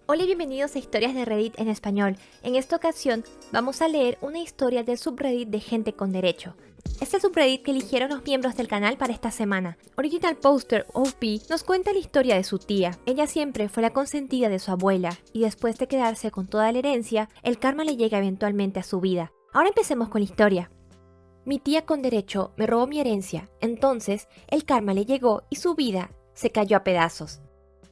Hola y bienvenidos a Historias de Reddit en español. En esta ocasión vamos a leer una historia del subreddit de Gente con Derecho. Este subreddit que eligieron los miembros del canal para esta semana. Original Poster OP nos cuenta la historia de su tía. Ella siempre fue la consentida de su abuela y después de quedarse con toda la herencia, el karma le llega eventualmente a su vida. Ahora empecemos con la historia. Mi tía con derecho me robó mi herencia, entonces el karma le llegó y su vida se cayó a pedazos.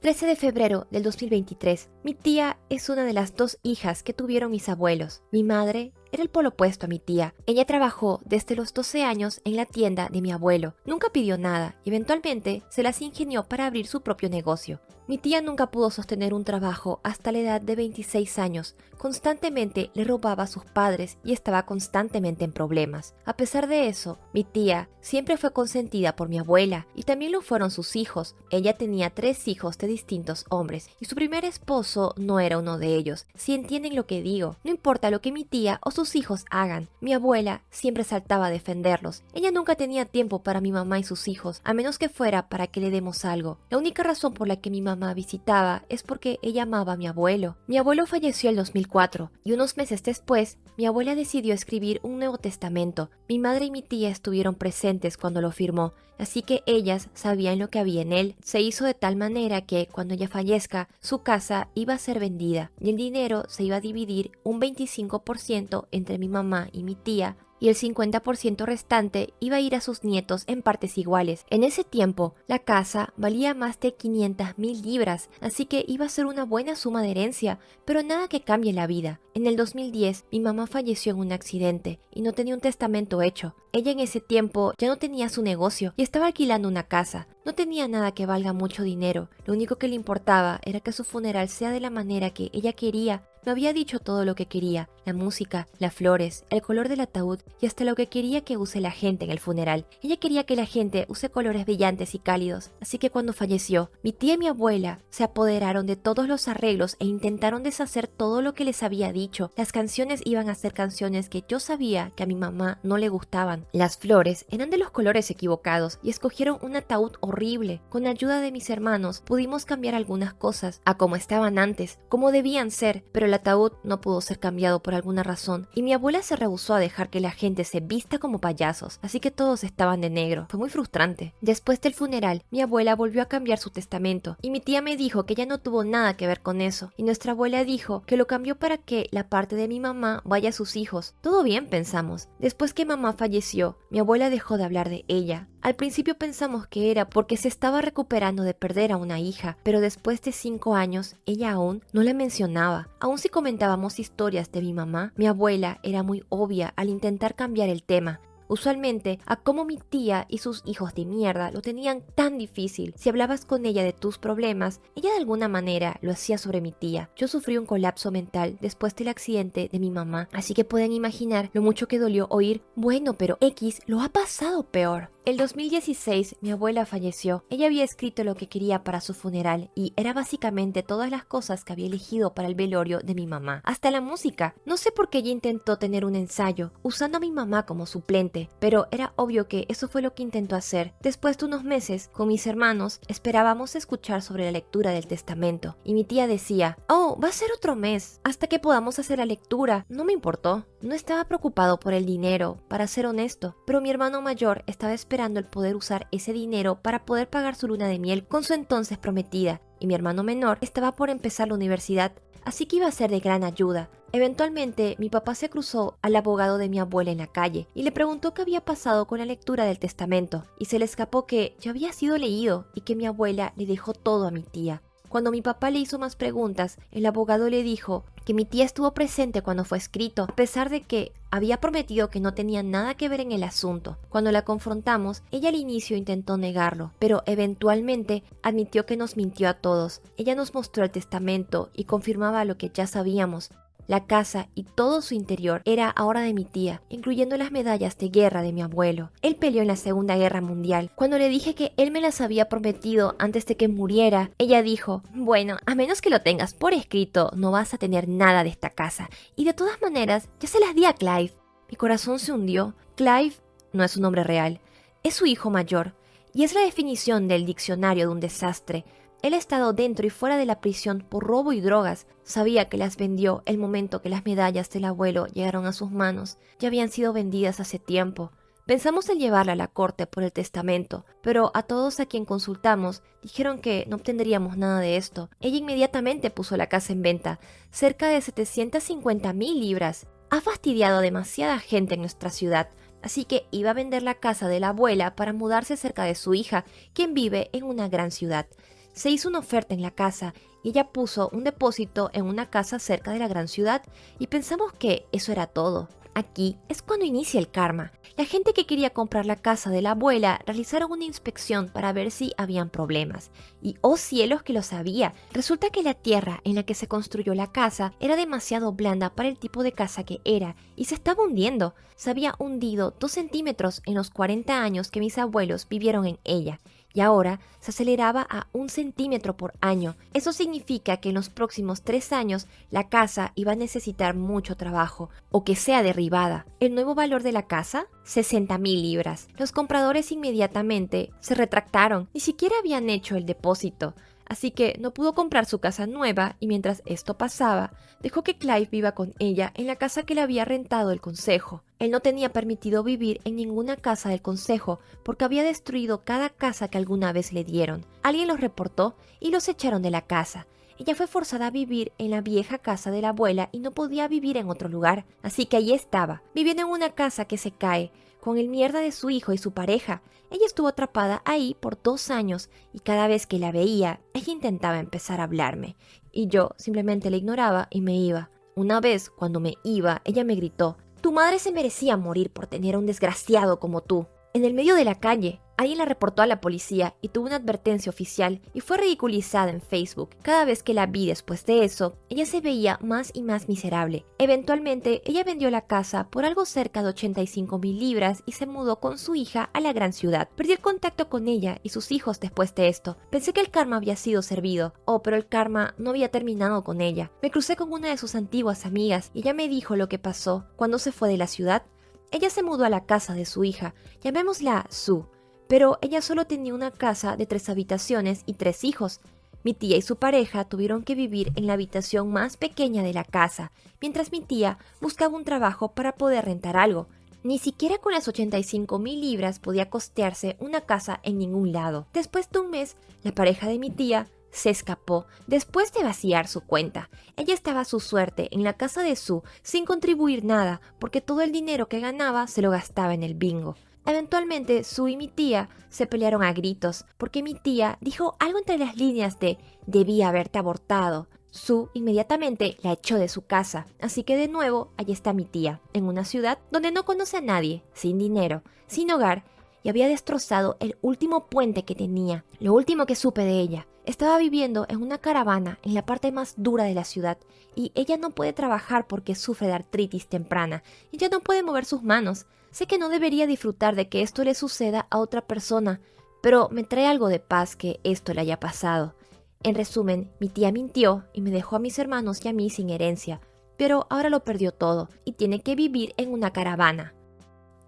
13 de febrero del 2023. Mi tía es una de las dos hijas que tuvieron mis abuelos. Mi madre era el polo opuesto a mi tía. Ella trabajó desde los 12 años en la tienda de mi abuelo. Nunca pidió nada y eventualmente se las ingenió para abrir su propio negocio. Mi tía nunca pudo sostener un trabajo hasta la edad de 26 años. Constantemente le robaba a sus padres y estaba constantemente en problemas. A pesar de eso, mi tía siempre fue consentida por mi abuela y también lo fueron sus hijos. Ella tenía 3 hijos de distintos hombres y su primer esposo no era uno de ellos. Si entienden lo que digo, no importa lo que mi tía o sus hijos hagan, mi abuela siempre saltaba a defenderlos. Ella nunca tenía tiempo para mi mamá y sus hijos, a menos que fuera para que le demos algo. La única razón por la que mi mamá visitaba es porque ella amaba a mi abuelo. Mi abuelo falleció en 2004 y unos meses después, mi abuela decidió escribir un Nuevo Testamento. Mi madre y mi tía estuvieron presentes cuando lo firmó, así que ellas sabían lo que había en él. Se hizo de tal manera que, cuando ella fallezca, su casa iba a ser vendida y el dinero se iba a dividir un 25% entre mi mamá y mi tía, y el 50% restante iba a ir a sus nietos en partes iguales. En ese tiempo, la casa valía más de 500.000 libras, así que iba a ser una buena suma de herencia, pero nada que cambie la vida. En el 2010, mi mamá falleció en un accidente y no tenía un testamento hecho. Ella en ese tiempo ya no tenía su negocio y estaba alquilando una casa. No tenía nada que valga mucho dinero. Lo único que le importaba era que su funeral sea de la manera que ella quería. Me había dicho todo lo que quería, la música, las flores, el color del ataúd y hasta lo que quería que use la gente en el funeral. Ella quería que la gente use colores brillantes y cálidos, así que cuando falleció, mi tía y mi abuela se apoderaron de todos los arreglos e intentaron deshacer todo lo que les había dicho. Las canciones iban a ser canciones que yo sabía que a mi mamá no le gustaban. Las flores eran de los colores equivocados y escogieron un ataúd horrible. Con la ayuda de mis hermanos pudimos cambiar algunas cosas a como estaban antes, como debían ser, pero el ataúd no pudo ser cambiado por alguna razón y mi abuela se rehusó a dejar que la gente se vista como payasos, así que todos estaban de negro. Fue muy frustrante. Después del funeral, mi abuela volvió a cambiar su testamento y mi tía me dijo que ya no tuvo nada que ver con eso y nuestra abuela dijo que lo cambió para que la parte de mi mamá vaya a sus hijos. Todo bien, pensamos. Después que mamá falleció, mi abuela dejó de hablar de ella. Al principio pensamos que era porque se estaba recuperando de perder a una hija, pero después de 5 años, ella aún no la mencionaba. Aún si comentábamos historias de mi mamá, mi abuela era muy obvia al intentar cambiar el tema. Usualmente, a cómo mi tía y sus hijos de mierda lo tenían tan difícil. Si hablabas con ella de tus problemas, ella de alguna manera lo hacía sobre mi tía. Yo sufrí un colapso mental después del accidente de mi mamá, así que pueden imaginar lo mucho que dolió oír, bueno, pero X lo ha pasado peor. El 2016 mi abuela falleció. Ella había escrito lo que quería para su funeral y era básicamente todas las cosas que había elegido para el velorio de mi mamá. Hasta la música. No sé por qué ella intentó tener un ensayo usando a mi mamá como suplente, pero era obvio que eso fue lo que intentó hacer. Después de unos meses, con mis hermanos, esperábamos escuchar sobre la lectura del testamento y mi tía decía, oh, va a ser otro mes, hasta que podamos hacer la lectura. No me importó. No estaba preocupado por el dinero, para ser honesto, pero mi hermano mayor estaba esperando el poder usar ese dinero para poder pagar su luna de miel con su entonces prometida, y mi hermano menor estaba por empezar la universidad, así que iba a ser de gran ayuda. Eventualmente, mi papá se cruzó al abogado de mi abuela en la calle y le preguntó qué había pasado con la lectura del testamento, y se le escapó que ya había sido leído y que mi abuela le dejó todo a mi tía. Cuando mi papá le hizo más preguntas, el abogado le dijo que mi tía estuvo presente cuando fue escrito, a pesar de que había prometido que no tenía nada que ver en el asunto. Cuando la confrontamos, ella al inicio intentó negarlo, pero eventualmente admitió que nos mintió a todos. Ella nos mostró el testamento y confirmaba lo que ya sabíamos. La casa y todo su interior era ahora de mi tía, incluyendo las medallas de guerra de mi abuelo. Él peleó en la Segunda Guerra Mundial. Cuando le dije que él me las había prometido antes de que muriera, ella dijo, bueno, a menos que lo tengas por escrito, no vas a tener nada de esta casa. Y de todas maneras, ya se las di a Clive. Mi corazón se hundió. Clive no es un nombre real, es su hijo mayor, y es la definición del diccionario de un desastre. Él ha estado dentro y fuera de la prisión por robo y drogas. Sabía que las vendió el momento que las medallas del abuelo llegaron a sus manos. Ya habían sido vendidas hace tiempo. Pensamos en llevarla a la corte por el testamento, pero a todos a quien consultamos dijeron que no obtendríamos nada de esto. Ella inmediatamente puso la casa en venta, cerca de 750,000 libras. Ha fastidiado a demasiada gente en nuestra ciudad, así que iba a vender la casa de la abuela para mudarse cerca de su hija, quien vive en una gran ciudad. Se hizo una oferta en la casa y ella puso un depósito en una casa cerca de la gran ciudad y pensamos que eso era todo. Aquí es cuando inicia el karma. La gente que quería comprar la casa de la abuela realizaron una inspección para ver si habían problemas. Y ¡oh cielos que los había! Resulta que la tierra en la que se construyó la casa era demasiado blanda para el tipo de casa que era y se estaba hundiendo. Se había hundido 2 centímetros en los 40 años que mis abuelos vivieron en ella. Y ahora se aceleraba a 1 centímetro por año. Eso significa que en los próximos 3 años la casa iba a necesitar mucho trabajo o que sea derribada. El nuevo valor de la casa, 60,000 libras. Los compradores inmediatamente se retractaron, ni siquiera habían hecho el depósito. Así que no pudo comprar su casa nueva y mientras esto pasaba, dejó que Clive viva con ella en la casa que le había rentado el consejo. Él no tenía permitido vivir en ninguna casa del consejo porque había destruido cada casa que alguna vez le dieron. Alguien los reportó y los echaron de la casa. Ella fue forzada a vivir en la vieja casa de la abuela y no podía vivir en otro lugar. Así que allí estaba, viviendo en una casa que se cae, con el mierda de su hijo y su pareja. Ella estuvo atrapada ahí por 2 años y cada vez que la veía, ella intentaba empezar a hablarme. Y yo simplemente la ignoraba y me iba. Una vez, cuando me iba, ella me gritó: «Tu madre se merecía morir por tener a un desgraciado como tú». En el medio de la calle, alguien la reportó a la policía y tuvo una advertencia oficial y fue ridiculizada en Facebook. Cada vez que la vi después de eso, ella se veía más y más miserable. Eventualmente, ella vendió la casa por algo cerca de 85,000 libras y se mudó con su hija a la gran ciudad. Perdí el contacto con ella y sus hijos después de esto. Pensé que el karma había sido servido. Oh, pero el karma no había terminado con ella. Me crucé con una de sus antiguas amigas y ella me dijo lo que pasó cuando se fue de la ciudad. Ella se mudó a la casa de su hija, llamémosla Sue, pero ella solo tenía una casa de 3 habitaciones y 3 hijos. Mi tía y su pareja tuvieron que vivir en la habitación más pequeña de la casa, mientras mi tía buscaba un trabajo para poder rentar algo. Ni siquiera con las 85,000 libras podía costearse una casa en ningún lado. Después de un mes, la pareja de mi tía se escapó después de vaciar su cuenta. Ella estaba a su suerte en la casa de Sue sin contribuir nada porque todo el dinero que ganaba se lo gastaba en el bingo. Eventualmente Sue y mi tía se pelearon a gritos porque mi tía dijo algo entre las líneas de «debía haberte abortado». Sue inmediatamente la echó de su casa, así que de nuevo allí está mi tía, en una ciudad donde no conoce a nadie, sin dinero, sin hogar, y había destrozado el último puente que tenía. Lo último que supe de ella: estaba viviendo en una caravana en la parte más dura de la ciudad y ella no puede trabajar porque sufre de artritis temprana y ya no puede mover sus manos. Sé que no debería disfrutar de que esto le suceda a otra persona, pero me trae algo de paz que esto le haya pasado. En resumen, mi tía mintió y me dejó a mis hermanos y a mí sin herencia, pero ahora lo perdió todo y tiene que vivir en una caravana.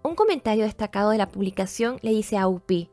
Un comentario destacado de la publicación le dice a Upi: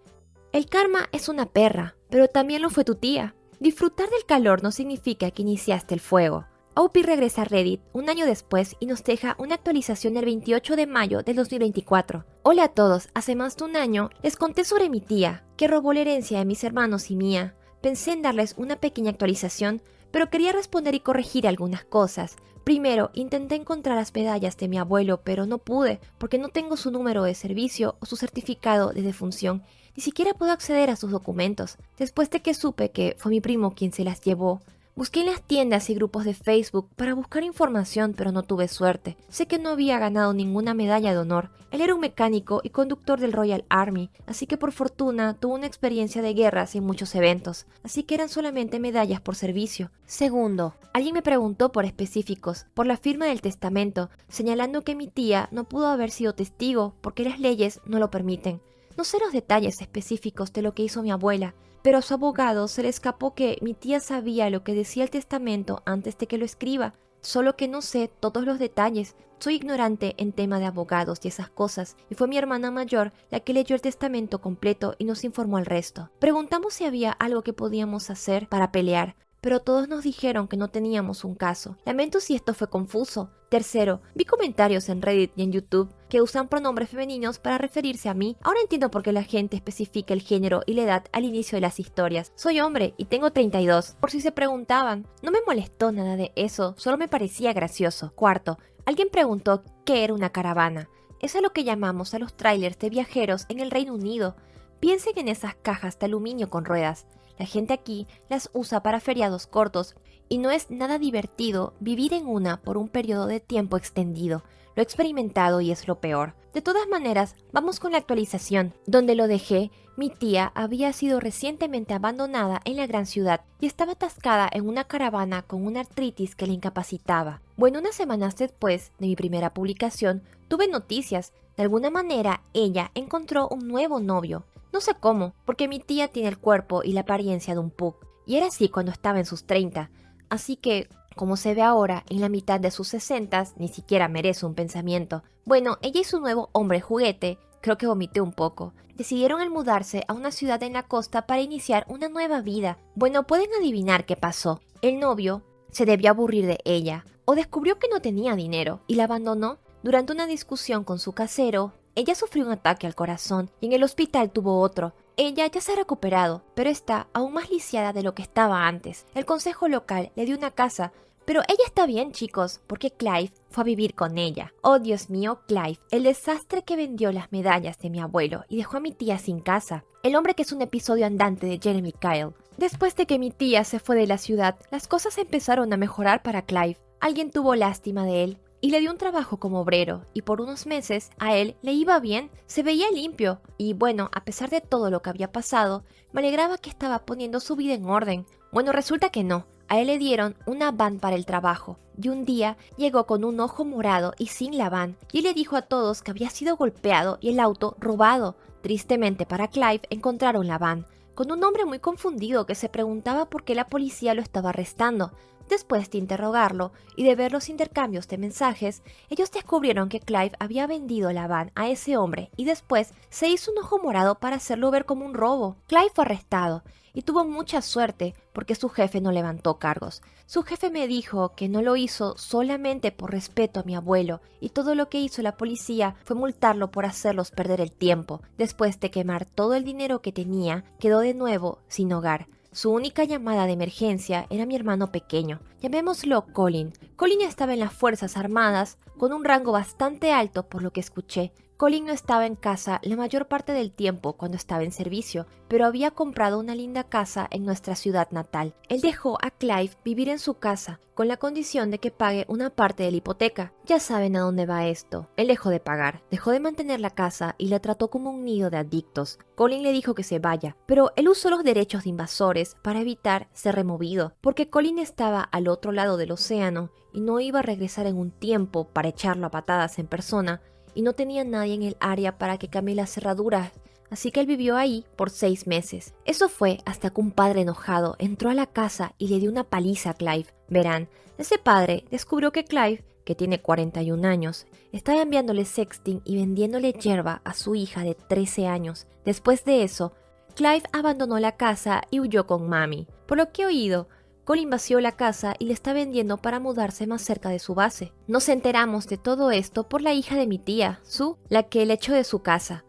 «El karma es una perra, pero también lo fue tu tía. Disfrutar del calor no significa que iniciaste el fuego». Upi regresa a Reddit un año después y nos deja una actualización el 28 de mayo del 2024. «Hola a todos, hace más de un año les conté sobre mi tía, que robó la herencia de mis hermanos y mía. Pensé en darles una pequeña actualización, pero quería responder y corregir algunas cosas. Primero, intenté encontrar las medallas de mi abuelo, pero no pude, porque no tengo su número de servicio o su certificado de defunción. Ni siquiera puedo acceder a sus documentos. Después de que supe que fue mi primo quien se las llevó, busqué en las tiendas y grupos de Facebook para buscar información, pero no tuve suerte. Sé que no había ganado ninguna medalla de honor. Él era un mecánico y conductor del Royal Army, así que por fortuna tuvo una experiencia de guerras en muchos eventos, así que eran solamente medallas por servicio. Segundo, alguien me preguntó por específicos, por la firma del testamento, señalando que mi tía no pudo haber sido testigo porque las leyes no lo permiten. No sé los detalles específicos de lo que hizo mi abuela, pero a su abogado se le escapó que mi tía sabía lo que decía el testamento antes de que lo escriba, solo que no sé todos los detalles. Soy ignorante en tema de abogados y esas cosas, y fue mi hermana mayor la que leyó el testamento completo y nos informó al resto. Preguntamos si había algo que podíamos hacer para pelear, pero todos nos dijeron que no teníamos un caso. Lamento si esto fue confuso. Tercero, vi comentarios en Reddit y en YouTube que usan pronombres femeninos para referirse a mí. Ahora entiendo por qué la gente especifica el género y la edad al inicio de las historias. Soy hombre y tengo 32. Por si se preguntaban, no me molestó nada de eso, solo me parecía gracioso. Cuarto, alguien preguntó qué era una caravana. Eso es lo que llamamos a los trailers de viajeros en el Reino Unido. Piensen en esas cajas de aluminio con ruedas. La gente aquí las usa para feriados cortos y no es nada divertido vivir en una por un periodo de tiempo extendido. Lo he experimentado y es lo peor. De todas maneras, vamos con la actualización. Donde lo dejé, mi tía había sido recientemente abandonada en la gran ciudad y estaba atascada en una caravana con una artritis que la incapacitaba. Bueno, unas semanas después de mi primera publicación, tuve noticias. De alguna manera, ella encontró un nuevo novio. No sé cómo, porque mi tía tiene el cuerpo y la apariencia de un pug, y era así cuando estaba en sus 30, así que, como se ve ahora, en la mitad de sus 60, ni siquiera merece un pensamiento. Bueno, ella y su nuevo hombre juguete, creo que vomité un poco, decidieron al mudarse a una ciudad en la costa para iniciar una nueva vida. Bueno, pueden adivinar qué pasó. El novio se debió aburrir de ella, o descubrió que no tenía dinero, y la abandonó. Durante una discusión con su casero, ella sufrió un ataque al corazón y en el hospital tuvo otro. Ella ya se ha recuperado, pero está aún más lisiada de lo que estaba antes. El consejo local le dio una casa, pero ella está bien, chicos, porque Clive fue a vivir con ella. Oh, Dios mío, Clive, el desastre que vendió las medallas de mi abuelo y dejó a mi tía sin casa. El hombre que es un episodio andante de Jeremy Kyle. Después de que mi tía se fue de la ciudad, las cosas empezaron a mejorar para Clive. Alguien tuvo lástima de él y le dio un trabajo como obrero, y por unos meses a él le iba bien, se veía limpio, y bueno, a pesar de todo lo que había pasado, me alegraba que estaba poniendo su vida en orden. Bueno, resulta que no. A él le dieron una van para el trabajo, y un día llegó con un ojo morado y sin la van, y él le dijo a todos que había sido golpeado y el auto robado. Tristemente para Clive encontraron la van, con un hombre muy confundido que se preguntaba por qué la policía lo estaba arrestando. Después de interrogarlo y de ver los intercambios de mensajes, ellos descubrieron que Clive había vendido la van a ese hombre y después se hizo un ojo morado para hacerlo ver como un robo. Clive fue arrestado y tuvo mucha suerte porque su jefe no levantó cargos. Su jefe me dijo que no lo hizo solamente por respeto a mi abuelo y todo lo que hizo la policía fue multarlo por hacerlos perder el tiempo. Después de quemar todo el dinero que tenía, quedó de nuevo sin hogar. Su única llamada de emergencia era mi hermano pequeño, llamémoslo Colin. Colin estaba en las Fuerzas Armadas, con un rango bastante alto por lo que escuché. Colin no estaba en casa la mayor parte del tiempo cuando estaba en servicio, pero había comprado una linda casa en nuestra ciudad natal. Él dejó a Clive vivir en su casa, con la condición de que pague una parte de la hipoteca. Ya saben a dónde va esto. Él dejó de pagar, dejó de mantener la casa y la trató como un nido de adictos. Colin le dijo que se vaya, pero él usó los derechos de invasores para evitar ser removido, porque Colin estaba al otro lado del océano y no iba a regresar en un tiempo para echarlo a patadas en persona, y no tenía nadie en el área para que cambie las cerraduras, así que él vivió ahí por 6 meses. Eso fue hasta que un padre enojado entró a la casa y le dio una paliza a Clive. Verán, ese padre descubrió que Clive, que tiene 41 años, estaba enviándole sexting y vendiéndole hierba a su hija de 13 años. Después de eso, Clive abandonó la casa y huyó con mami. Por lo que he oído, Colin vació la casa y le está vendiendo para mudarse más cerca de su base. Nos enteramos de todo esto por la hija de mi tía, Sue, la que le echó de su casa.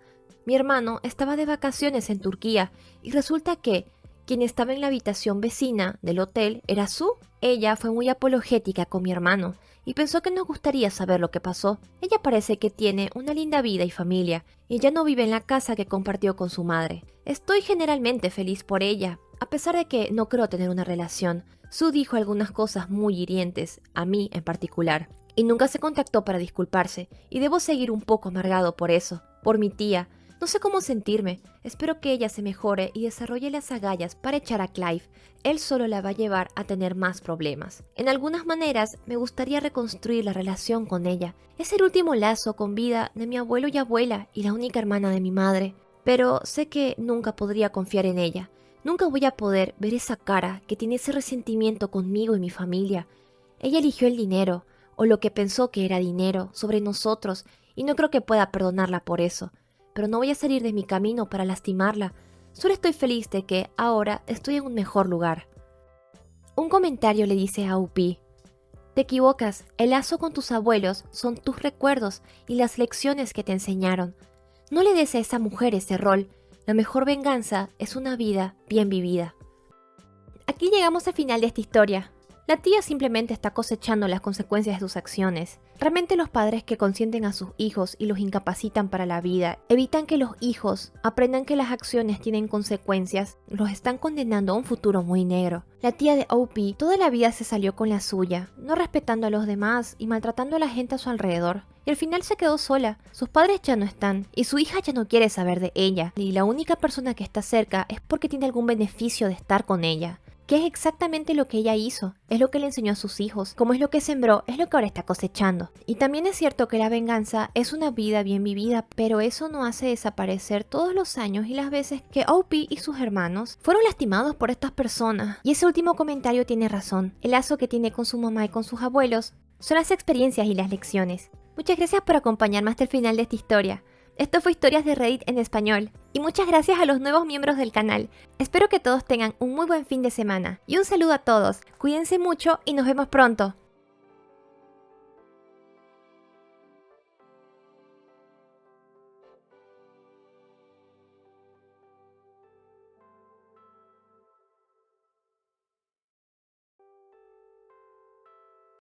Mi hermano estaba de vacaciones en Turquía y resulta que quien estaba en la habitación vecina del hotel era Sue. Ella fue muy apologética con mi hermano y pensó que nos gustaría saber lo que pasó. Ella parece que tiene una linda vida y familia y ya no vive en la casa que compartió con su madre. Estoy generalmente feliz por ella. A pesar de que no creo tener una relación, Sue dijo algunas cosas muy hirientes, a mí en particular, y nunca se contactó para disculparse, y debo seguir un poco amargado por eso, por mi tía. No sé cómo sentirme, espero que ella se mejore y desarrolle las agallas para echar a Clive. Él solo la va a llevar a tener más problemas. En algunas maneras, me gustaría reconstruir la relación con ella. Es el último lazo con vida de mi abuelo y abuela y la única hermana de mi madre, pero sé que nunca podría confiar en ella. Nunca voy a poder ver esa cara que tiene ese resentimiento conmigo y mi familia. Ella eligió el dinero, o lo que pensó que era dinero sobre nosotros y no creo que pueda perdonarla por eso. Pero no voy a salir de mi camino para lastimarla. Solo estoy feliz de que ahora estoy en un mejor lugar. Un comentario le dice a Upi: te equivocas, el lazo con tus abuelos son tus recuerdos y las lecciones que te enseñaron. No le des a esa mujer ese rol. La mejor venganza es una vida bien vivida. Aquí llegamos al final de esta historia. La tía simplemente está cosechando las consecuencias de sus acciones. Realmente los padres que consienten a sus hijos y los incapacitan para la vida, evitan que los hijos aprendan que las acciones tienen consecuencias, los están condenando a un futuro muy negro. La tía de OP toda la vida se salió con la suya, no respetando a los demás y maltratando a la gente a su alrededor. Y al final se quedó sola, sus padres ya no están y su hija ya no quiere saber de ella. Y la única persona que está cerca es porque tiene algún beneficio de estar con ella. Que es exactamente lo que ella hizo, es lo que le enseñó a sus hijos, como es lo que sembró, es lo que ahora está cosechando. Y también es cierto que la venganza es una vida bien vivida, pero eso no hace desaparecer todos los años y las veces que OP y sus hermanos fueron lastimados por estas personas. Y ese último comentario tiene razón, el lazo que tiene con su mamá y con sus abuelos son las experiencias y las lecciones. Muchas gracias por acompañarme hasta el final de esta historia. Esto fue Historias de Reddit en español. Y muchas gracias a los nuevos miembros del canal. Espero que todos tengan un muy buen fin de semana. Y un saludo a todos. Cuídense mucho y nos vemos pronto.